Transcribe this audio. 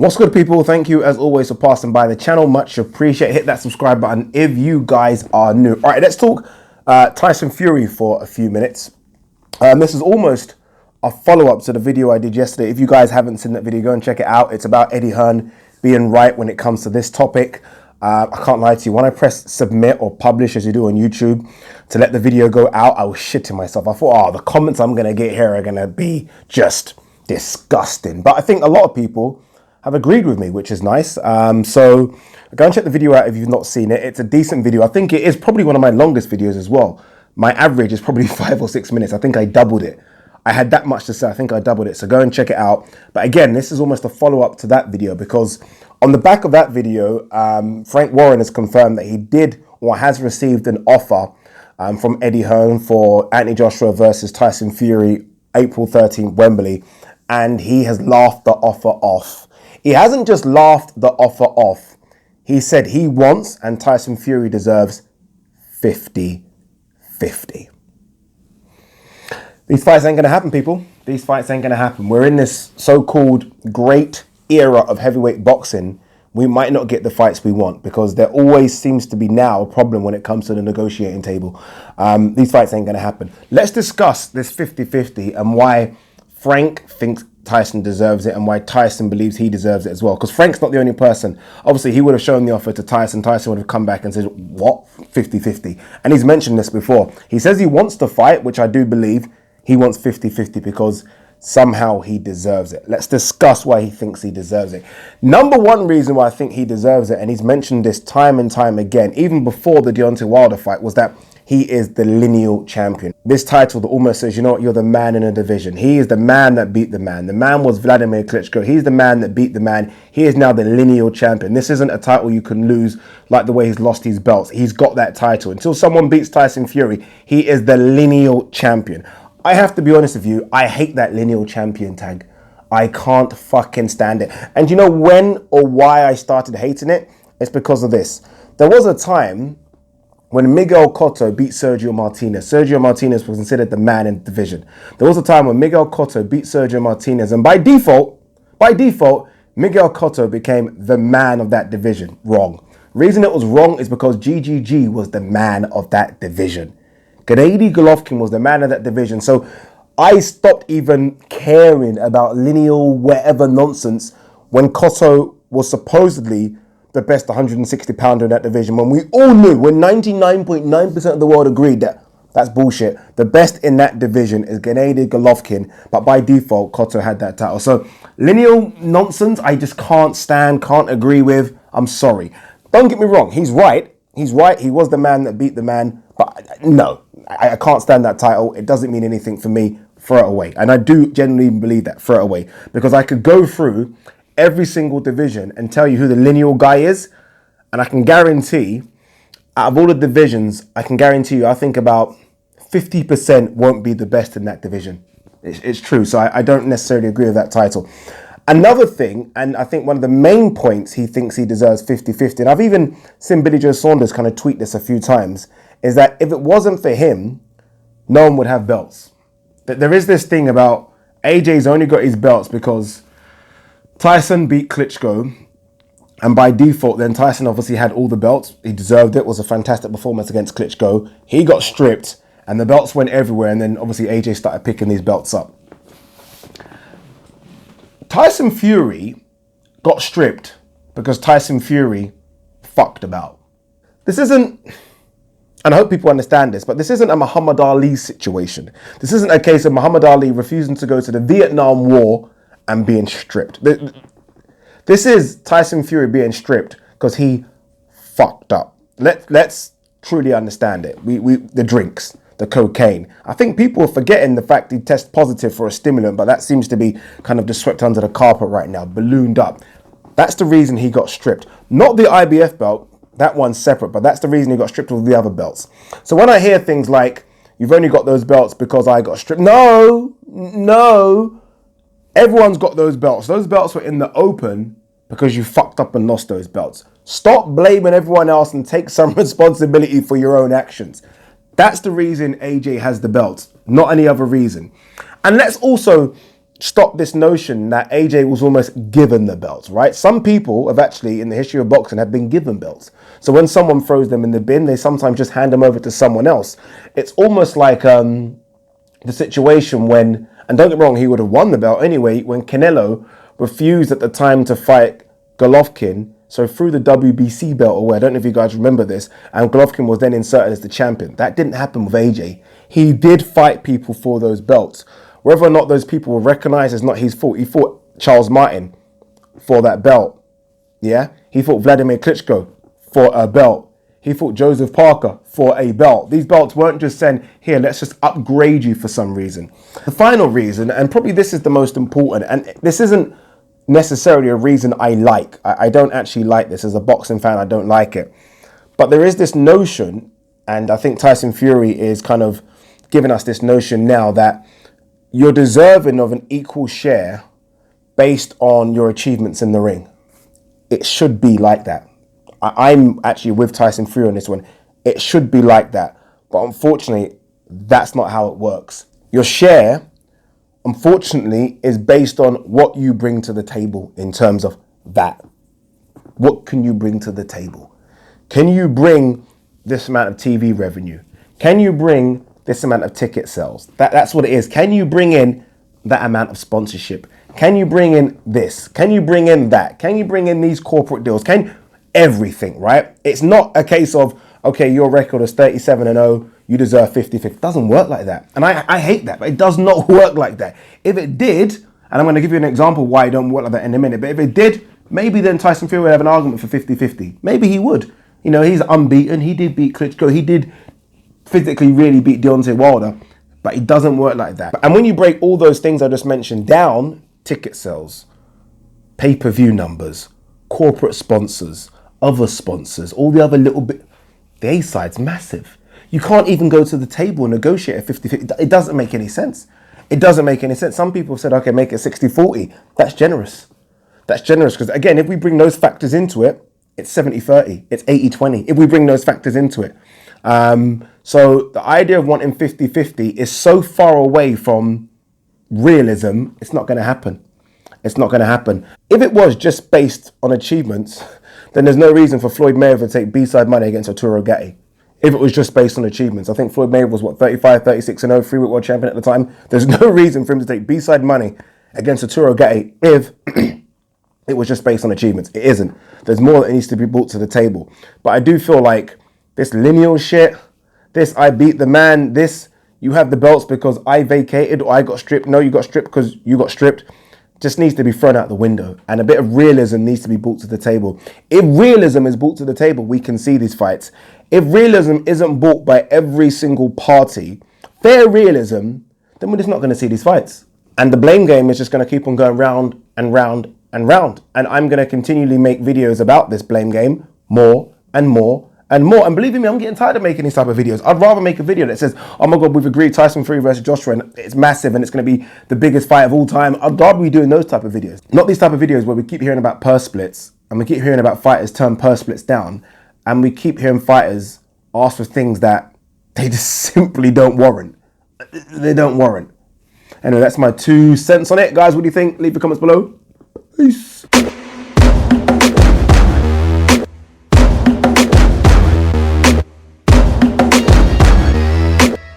What's good, people? Thank you as always for passing by the channel. Much appreciate. Hit that subscribe button if you guys are new. All right, let's talk Tyson Fury for a few minutes. This is almost a follow-up to the video I did yesterday. If you guys haven't seen that video, go and check it out. It's about Eddie Hearn being right when it comes to this topic. I can't lie to you. When I press submit or publish, as you do on YouTube, to let the video go out, I was shitting myself. I thought, oh, the comments I'm going to get here are going to be just disgusting. But I think a lot of people have agreed with me, which is nice. So go and check the video out if you've not seen it. It's a decent video. I think it is probably one of my longest videos as well. My average is probably 5 or 6 minutes. I think I doubled it. I had that much to say. I think I doubled it. So go and check it out. But again, this is almost a follow-up to that video, because on the back of that video, Frank Warren has confirmed that he did or has received an offer from Eddie Hearn for Anthony Joshua versus Tyson Fury, April 13th, Wembley. And he has laughed the offer off. He hasn't just laughed the offer off. He said he wants and Tyson Fury deserves 50-50. These fights ain't going to happen, people. These fights ain't going to happen. We're in this so-called great era of heavyweight boxing. We might not get the fights we want because there always seems to be now a problem when it comes to the negotiating table. These fights ain't going to happen. Let's discuss this 50-50 and why Frank thinks Tyson deserves it and why Tyson believes he deserves it as well. Because Frank's not the only person. Obviously, he would have shown the offer to Tyson. Tyson would have come back and said, what? 50-50. And he's mentioned this before. He says he wants to fight, which I do believe. He wants 50-50 because somehow he deserves it. Let's discuss why he thinks he deserves it. Number one reason why I think he deserves it, and he's mentioned this time and time again, even before the Deontay Wilder fight, was that he is the lineal champion. This title that almost says, you know what, you're the man in a division. He is the man that beat the man. The man was Vladimir Klitschko. He's the man that beat the man. He is now the lineal champion. This isn't a title you can lose like the way he's lost his belts. He's got that title. Until someone beats Tyson Fury, he is the lineal champion. I have to be honest with you, I hate that lineal champion tag. I can't fucking stand it. And you know when or why I started hating it? It's because of this. There was a time when Miguel Cotto beat Sergio Martinez. Sergio Martinez was considered the man in the division. There was a time when Miguel Cotto beat Sergio Martinez, and by default, Miguel Cotto became the man of that division. Wrong. Reason it was wrong is because GGG was the man of that division. Gennady Golovkin was the man of that division. So I stopped even caring about lineal whatever nonsense when Cotto was supposedly the best 160 pounder in that division, when we all knew, when 99.9% of the world agreed that that's bullshit. The best in that division is Gennady Golovkin, but by default, Cotto had that title. So lineal nonsense, I just can't stand, can't agree with. I'm sorry. Don't get me wrong. He's right. He's right. He was the man that beat the man, but no, I can't stand that title. It doesn't mean anything for me. Throw it away. And I do genuinely believe that. Throw it away. Because I could go through every single division and tell you who the lineal guy is, and I can guarantee, out of all the divisions, I can guarantee you, I think about 50% won't be the best in that division. It's true, so I don't necessarily agree with that title. Another thing, and I think one of the main points he thinks he deserves 50-50, and I've even seen Billy Joe Saunders kind of tweet this a few times, is that if it wasn't for him, no one would have belts. That there is this thing about AJ's only got his belts because Tyson beat Klitschko, and by default, then Tyson obviously had all the belts. He deserved it. It was a fantastic performance against Klitschko. He got stripped, and the belts went everywhere, and then obviously AJ started picking these belts up. Tyson Fury got stripped because Tyson Fury fucked about. This isn't, and I hope people understand this, but this isn't a Muhammad Ali situation. This isn't a case of Muhammad Ali refusing to go to the Vietnam War and being stripped. This is Tyson Fury being stripped because he fucked up. Let's truly understand it. The drinks, the cocaine. I think people are forgetting the fact he tested positive for a stimulant, but that seems to be kind of just swept under the carpet right now, ballooned up. That's the reason he got stripped. Not the IBF belt, that one's separate, but that's the reason he got stripped of the other belts. So when I hear things like, you've only got those belts because I got stripped. No. Everyone's got those belts. Those belts were in the open because you fucked up and lost those belts. Stop blaming everyone else and take some responsibility for your own actions. That's the reason AJ has the belts, not any other reason. And let's also stop this notion that AJ was almost given the belts, right? Some people have actually, in the history of boxing, have been given belts. So when someone throws them in the bin, they sometimes just hand them over to someone else. It's almost like the situation when, and don't get me wrong, he would have won the belt anyway, when Canelo refused at the time to fight Golovkin, so through the WBC belt away. I don't know if you guys remember this, and Golovkin was then inserted as the champion. That didn't happen with AJ. He did fight people for those belts. Whether or not those people were recognized is not his fault. He fought Charles Martin for that belt. Yeah? He fought Vladimir Klitschko for a belt. He fought Joseph Parker for a belt. These belts weren't just saying, here, let's just upgrade you for some reason. The final reason, and probably this is the most important, and this isn't necessarily a reason I like. I don't actually like this. As a boxing fan, I don't like it. But there is this notion, and I think Tyson Fury is kind of giving us this notion now, that you're deserving of an equal share based on your achievements in the ring. It should be like that. I'm actually with Tyson Fury on this one. It should be like that. But unfortunately, that's not how it works. Your share, unfortunately, is based on what you bring to the table in terms of that. What can you bring to the table? Can you bring this amount of TV revenue? Can you bring this amount of ticket sales? That's what it is. Can you bring in that amount of sponsorship? Can you bring in this? Can you bring in that? Can you bring in these corporate deals? Everything, right? It's not a case of, okay, your record is 37-0, you deserve 50-50. It doesn't work like that. And I hate that, but it does not work like that. If it did, and I'm going to give you an example why it don't work like that in a minute, but if it did, maybe then Tyson Fury would have an argument for 50-50. Maybe he would. You know, he's unbeaten. He did beat Klitschko. He did physically really beat Deontay Wilder, but it doesn't work like that. And when you break all those things I just mentioned down, ticket sales, pay-per-view numbers, corporate sponsors, other sponsors, all the other little bit, the A-side's massive. You can't even go to the table and negotiate a 50-50. It doesn't make any sense. It doesn't make any sense. Some people have said, okay, make it 60-40. That's generous. That's generous because, again, if we bring those factors into it, it's 70-30. It's 80-20 if we bring those factors into it. So the idea of wanting 50-50 is so far away from realism, it's not going to happen. It's not going to happen. If it was just based on achievements, then there's no reason for Floyd Mayweather to take B-side money against Arturo Gatti. If it was just based on achievements. I think Floyd Mayweather was, 35, 36-0, three-weight world champion at the time. There's no reason for him to take B-side money against Arturo Gatti if it was just based on achievements. It isn't. There's more that needs to be brought to the table. But I do feel like this lineal shit, this I beat the man, this you have the belts because I vacated or I got stripped. No, you got stripped because you got stripped. Just needs to be thrown out the window, and a bit of realism needs to be brought to the table. If realism is brought to the table, we can see these fights. If realism isn't brought by every single party, fair realism, then we're just not going to see these fights. And the blame game is just going to keep on going round and round and round. And I'm going to continually make videos about this blame game more and more and more. And believe me, I'm getting tired of making these type of videos. I'd rather make a video that says, oh my God, we've agreed Tyson Fury versus Joshua and it's massive and it's going to be the biggest fight of all time. I'd rather be doing those type of videos. Not these type of videos where we keep hearing about purse splits and we keep hearing about fighters turn purse splits down and we keep hearing fighters ask for things that they just simply don't warrant. They don't warrant. Anyway, that's my 2 cents on it. Guys, what do you think? Leave your comments below. Peace.